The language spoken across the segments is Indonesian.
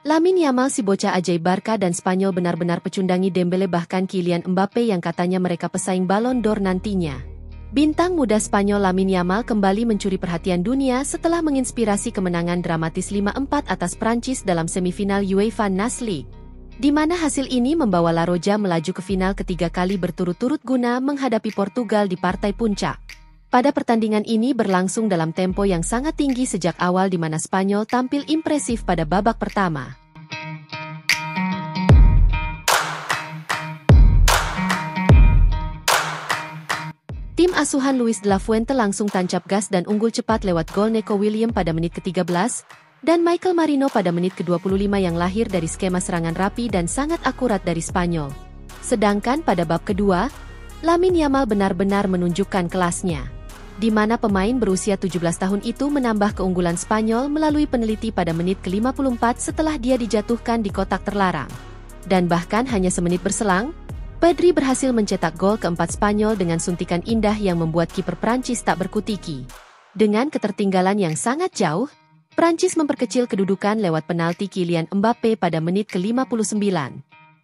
Lamine Yamal si bocah ajaib Barca dan Spanyol benar-benar pecundangi Dembele bahkan Kylian Mbappe yang katanya mereka pesaing Ballon d'Or nantinya. Bintang muda Spanyol Lamine Yamal kembali mencuri perhatian dunia setelah menginspirasi kemenangan dramatis 5-4 atas Prancis dalam semifinal UEFA Nations League, di mana hasil ini membawa La Roja melaju ke final ketiga kali berturut-turut guna menghadapi Portugal di partai puncak. Pada pertandingan ini berlangsung dalam tempo yang sangat tinggi sejak awal di mana Spanyol tampil impresif pada babak pertama. Tim asuhan Luis de la Fuente langsung tancap gas dan unggul cepat lewat gol Neco Williams pada menit ke-13, dan Michael Merino pada menit ke-25 yang lahir dari skema serangan rapi dan sangat akurat dari Spanyol. Sedangkan pada bab kedua, Lamine Yamal benar-benar menunjukkan kelasnya, di mana pemain berusia 17 tahun itu menambah keunggulan Spanyol melalui peneliti pada menit ke-54 setelah dia dijatuhkan di kotak terlarang. Dan bahkan hanya semenit berselang, Pedri berhasil mencetak gol keempat Spanyol dengan suntikan indah yang membuat kiper Prancis tak berkutiki. Dengan ketertinggalan yang sangat jauh, Prancis memperkecil kedudukan lewat penalti Kylian Mbappe pada menit ke-59.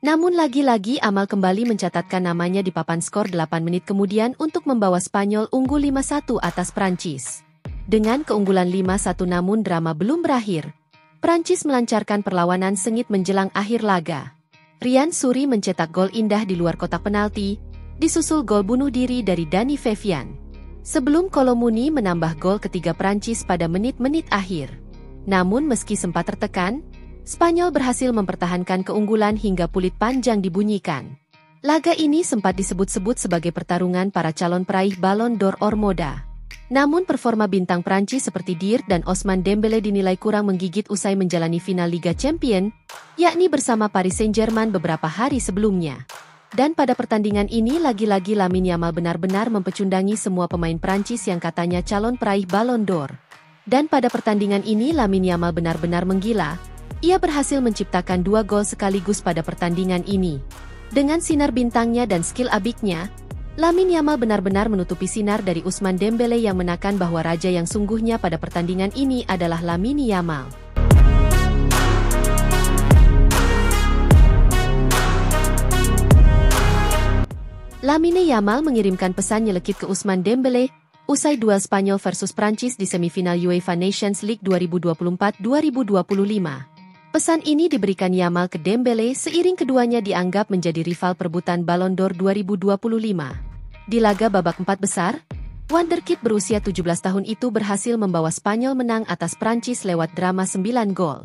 Namun lagi-lagi Yamal kembali mencatatkan namanya di papan skor 8 menit kemudian untuk membawa Spanyol unggul 5-1 atas Prancis. Dengan keunggulan 5-1 namun drama belum berakhir. Prancis melancarkan perlawanan sengit menjelang akhir laga. Ryan Suri mencetak gol indah di luar kotak penalti, disusul gol bunuh diri dari Dani Cevian. Sebelum Kolo Muani menambah gol ketiga Prancis pada menit-menit akhir. Namun meski sempat tertekan, Spanyol berhasil mempertahankan keunggulan hingga peluit panjang dibunyikan. Laga ini sempat disebut-sebut sebagai pertarungan para calon peraih Ballon d'Or Ormoda. Namun performa bintang Prancis seperti Dier dan Ousmane Dembele dinilai kurang menggigit usai menjalani final Liga Champions, yakni bersama Paris Saint-Germain beberapa hari sebelumnya. Dan pada pertandingan ini lagi-lagi Lamine Yamal benar-benar mempecundangi semua pemain Prancis yang katanya calon peraih Ballon d'Or. Dan pada pertandingan ini Lamine Yamal benar-benar menggila. Ia berhasil menciptakan 2 gol sekaligus pada pertandingan ini. Dengan sinar bintangnya dan skill abiknya, Lamine Yamal benar-benar menutupi sinar dari Ousmane Dembele yang menekan bahwa raja yang sungguhnya pada pertandingan ini adalah Lamine Yamal. Lamine Yamal mengirimkan pesan nyelekit ke Ousmane Dembele usai duel Spanyol versus Prancis di semifinal UEFA Nations League 2024-2025. Pesan ini diberikan Yamal ke Dembele seiring keduanya dianggap menjadi rival perebutan Ballon d'Or 2025. Di laga babak 4 besar, wonderkid berusia 17 tahun itu berhasil membawa Spanyol menang atas Prancis lewat drama 9 gol.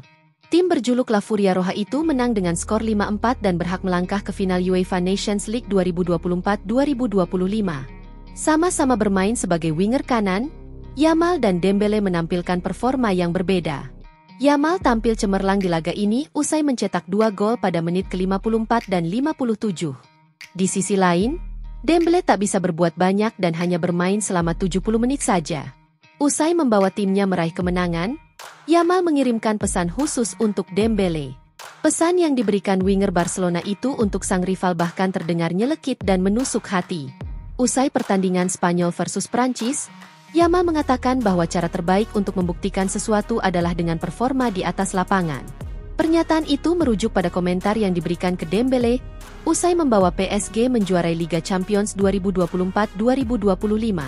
Tim berjuluk La Furia Roja itu menang dengan skor 5-4 dan berhak melangkah ke final UEFA Nations League 2024-2025. Sama-sama bermain sebagai winger kanan, Yamal dan Dembele menampilkan performa yang berbeda. Yamal tampil cemerlang di laga ini usai mencetak 2 gol pada menit ke-54 dan 57. Di sisi lain, Dembele tak bisa berbuat banyak dan hanya bermain selama 70 menit saja. Usai membawa timnya meraih kemenangan, Yamal mengirimkan pesan khusus untuk Dembele. Pesan yang diberikan winger Barcelona itu untuk sang rival bahkan terdengar nyelekit dan menusuk hati. Usai pertandingan Spanyol versus Prancis, Yamal mengatakan bahwa cara terbaik untuk membuktikan sesuatu adalah dengan performa di atas lapangan. Pernyataan itu merujuk pada komentar yang diberikan ke Dembele usai membawa PSG menjuarai Liga Champions 2024-2025.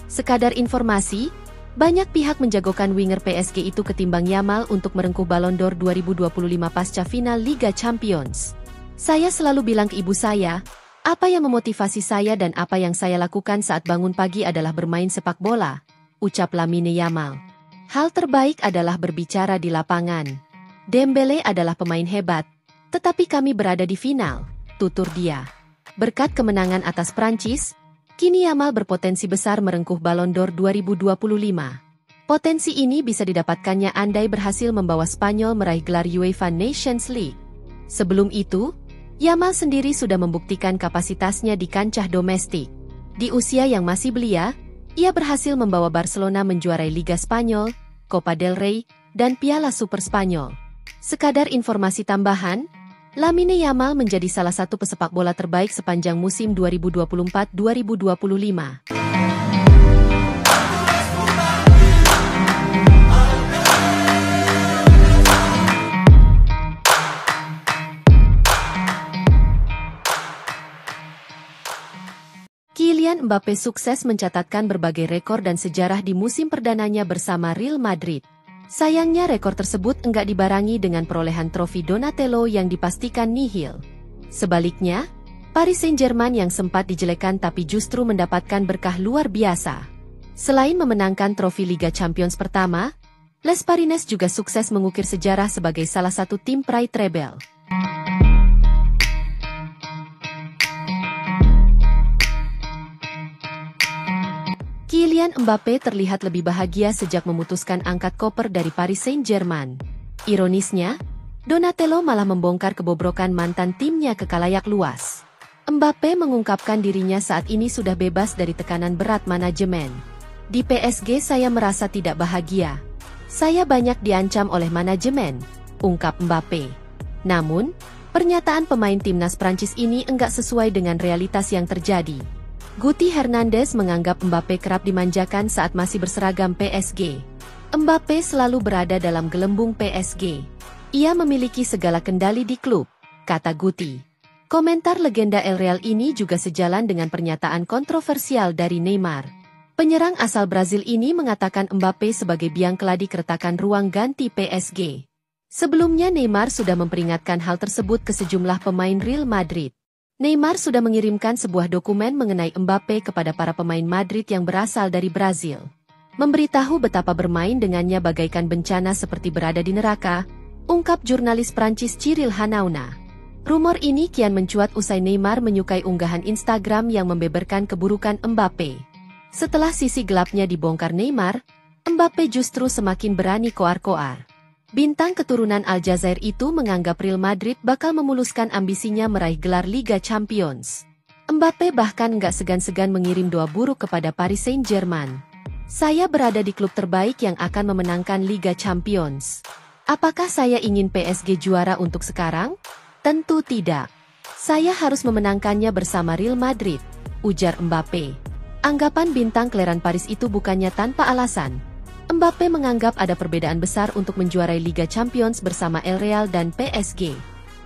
Sekadar informasi, banyak pihak menjagokan winger PSG itu ketimbang Yamal untuk merengkuh Ballon d'Or 2025 pasca final Liga Champions. Saya selalu bilang ke ibu saya, apa yang memotivasi saya dan apa yang saya lakukan saat bangun pagi adalah bermain sepak bola, ucap Lamine Yamal. Hal terbaik adalah berbicara di lapangan. Dembele adalah pemain hebat, tetapi kami berada di final, tutur dia. Berkat kemenangan atas Prancis, kini Yamal berpotensi besar merengkuh Ballon d'Or 2025. Potensi ini bisa didapatkannya andai berhasil membawa Spanyol meraih gelar UEFA Nations League. Sebelum itu, Yamal sendiri sudah membuktikan kapasitasnya di kancah domestik. Di usia yang masih belia, ia berhasil membawa Barcelona menjuarai Liga Spanyol, Copa del Rey, dan Piala Super Spanyol. Sekadar informasi tambahan, Lamine Yamal menjadi salah satu pesepak bola terbaik sepanjang musim 2024-2025. Kylian Mbappé sukses mencatatkan berbagai rekor dan sejarah di musim perdananya bersama Real Madrid. Sayangnya rekor tersebut enggak dibarengi dengan perolehan trofi Donatello yang dipastikan nihil. Sebaliknya, Paris Saint-Germain yang sempat dijelekan tapi justru mendapatkan berkah luar biasa. Selain memenangkan trofi Liga Champions pertama, Les Parisiens juga sukses mengukir sejarah sebagai salah satu tim peraih treble. Kylian Mbappé terlihat lebih bahagia sejak memutuskan angkat koper dari Paris Saint-Germain. Ironisnya, Donatello malah membongkar kebobrokan mantan timnya ke khalayak luas. Mbappé mengungkapkan dirinya saat ini sudah bebas dari tekanan berat manajemen. Di PSG saya merasa tidak bahagia. Saya banyak diancam oleh manajemen, ungkap Mbappé. Namun, pernyataan pemain timnas Prancis ini enggak sesuai dengan realitas yang terjadi. Guti Hernandez menganggap Mbappé kerap dimanjakan saat masih berseragam PSG. Mbappé selalu berada dalam gelembung PSG. Ia memiliki segala kendali di klub, kata Guti. Komentar legenda El Real ini juga sejalan dengan pernyataan kontroversial dari Neymar. Penyerang asal Brazil ini mengatakan Mbappé sebagai biang keladi keretakan ruang ganti PSG. Sebelumnya Neymar sudah memperingatkan hal tersebut ke sejumlah pemain Real Madrid. Neymar sudah mengirimkan sebuah dokumen mengenai Mbappé kepada para pemain Madrid yang berasal dari Brazil. Memberitahu betapa bermain dengannya bagaikan bencana seperti berada di neraka, ungkap jurnalis Prancis Cyril Hanauna. Rumor ini kian mencuat usai Neymar menyukai unggahan Instagram yang membeberkan keburukan Mbappé. Setelah sisi gelapnya dibongkar Neymar, Mbappé justru semakin berani koar-koar. Bintang keturunan Aljazair itu menganggap Real Madrid bakal memuluskan ambisinya meraih gelar Liga Champions. Mbappé bahkan nggak segan-segan mengirim doa buruk kepada Paris Saint-Germain. Saya berada di klub terbaik yang akan memenangkan Liga Champions. Apakah saya ingin PSG juara untuk sekarang? Tentu tidak. Saya harus memenangkannya bersama Real Madrid, ujar Mbappé. Anggapan bintang kelahiran Paris itu bukannya tanpa alasan. Mbappé menganggap ada perbedaan besar untuk menjuarai Liga Champions bersama El Real dan PSG.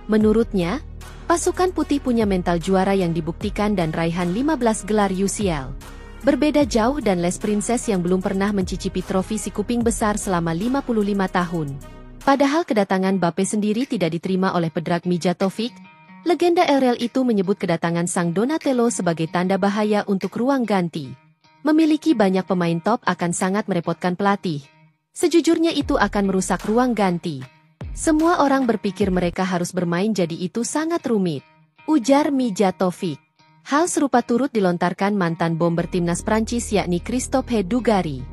Menurutnya, pasukan putih punya mental juara yang dibuktikan dan raihan 15 gelar UCL. Berbeda jauh dan Les Princess yang belum pernah mencicipi trofi si kuping besar selama 55 tahun. Padahal kedatangan Mbappé sendiri tidak diterima oleh Predrag Mijatovic, legenda El Real itu menyebut kedatangan sang Donatello sebagai tanda bahaya untuk ruang ganti. Memiliki banyak pemain top akan sangat merepotkan pelatih. Sejujurnya itu akan merusak ruang ganti. Semua orang berpikir mereka harus bermain jadi itu sangat rumit, ujar Mijatovic. Hal serupa turut dilontarkan mantan bomber timnas Prancis yakni Christophe Dugarry.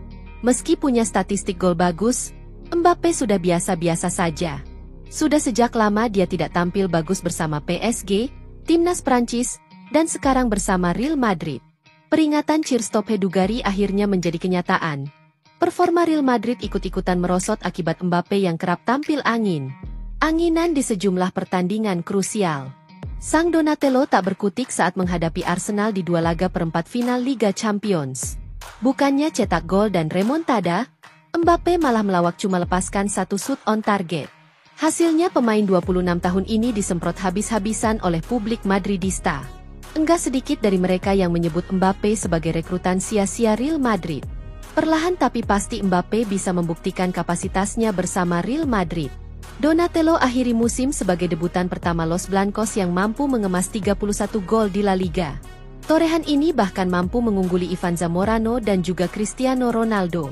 Meski punya statistik gol bagus, Mbappé sudah biasa-biasa saja. Sudah sejak lama dia tidak tampil bagus bersama PSG, timnas Prancis, dan sekarang bersama Real Madrid. Peringatan Christophe Dugarry akhirnya menjadi kenyataan. Performa Real Madrid ikut-ikutan merosot akibat Mbappé yang kerap tampil anginan di sejumlah pertandingan krusial. Sang Donatello tak berkutik saat menghadapi Arsenal di dua laga perempat final Liga Champions. Bukannya cetak gol dan remontada, Mbappé malah melawak cuma lepaskan satu shoot on target. Hasilnya pemain 26 tahun ini disemprot habis-habisan oleh publik Madridista. Enggak sedikit dari mereka yang menyebut Mbappé sebagai rekrutan sia-sia Real Madrid. Perlahan tapi pasti Mbappé bisa membuktikan kapasitasnya bersama Real Madrid. Donatello akhiri musim sebagai debutan pertama Los Blancos yang mampu mengemas 31 gol di La Liga. Torehan ini bahkan mampu mengungguli Ivan Zamorano dan juga Cristiano Ronaldo.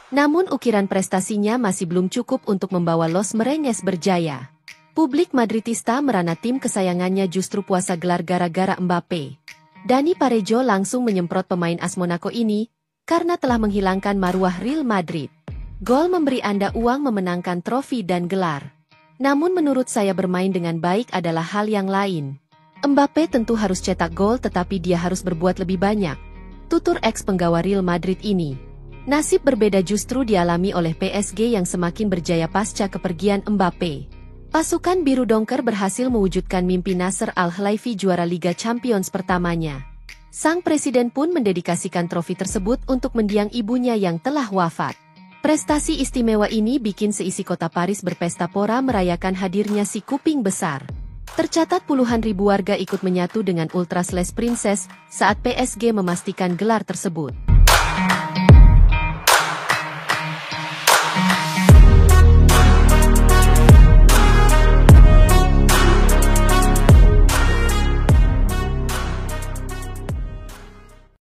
Namun ukiran prestasinya masih belum cukup untuk membawa Los Merengues berjaya. Publik Madridista merana tim kesayangannya justru puasa gelar gara-gara Mbappé. Dani Parejo langsung menyemprot pemain AS Monaco ini, karena telah menghilangkan maruah Real Madrid. Gol memberi Anda uang memenangkan trofi dan gelar. Namun menurut saya bermain dengan baik adalah hal yang lain. Mbappé tentu harus cetak gol tetapi dia harus berbuat lebih banyak, tutur ex-penggawa Real Madrid ini. Nasib berbeda justru dialami oleh PSG yang semakin berjaya pasca kepergian Mbappé. Pasukan Biru Dongker berhasil mewujudkan mimpi Nasser Al-Khelaifi juara Liga Champions pertamanya. Sang presiden pun mendedikasikan trofi tersebut untuk mendiang ibunya yang telah wafat. Prestasi istimewa ini bikin seisi kota Paris berpesta pora merayakan hadirnya si kuping besar. Tercatat puluhan ribu warga ikut menyatu dengan Ultras Les Princess saat PSG memastikan gelar tersebut.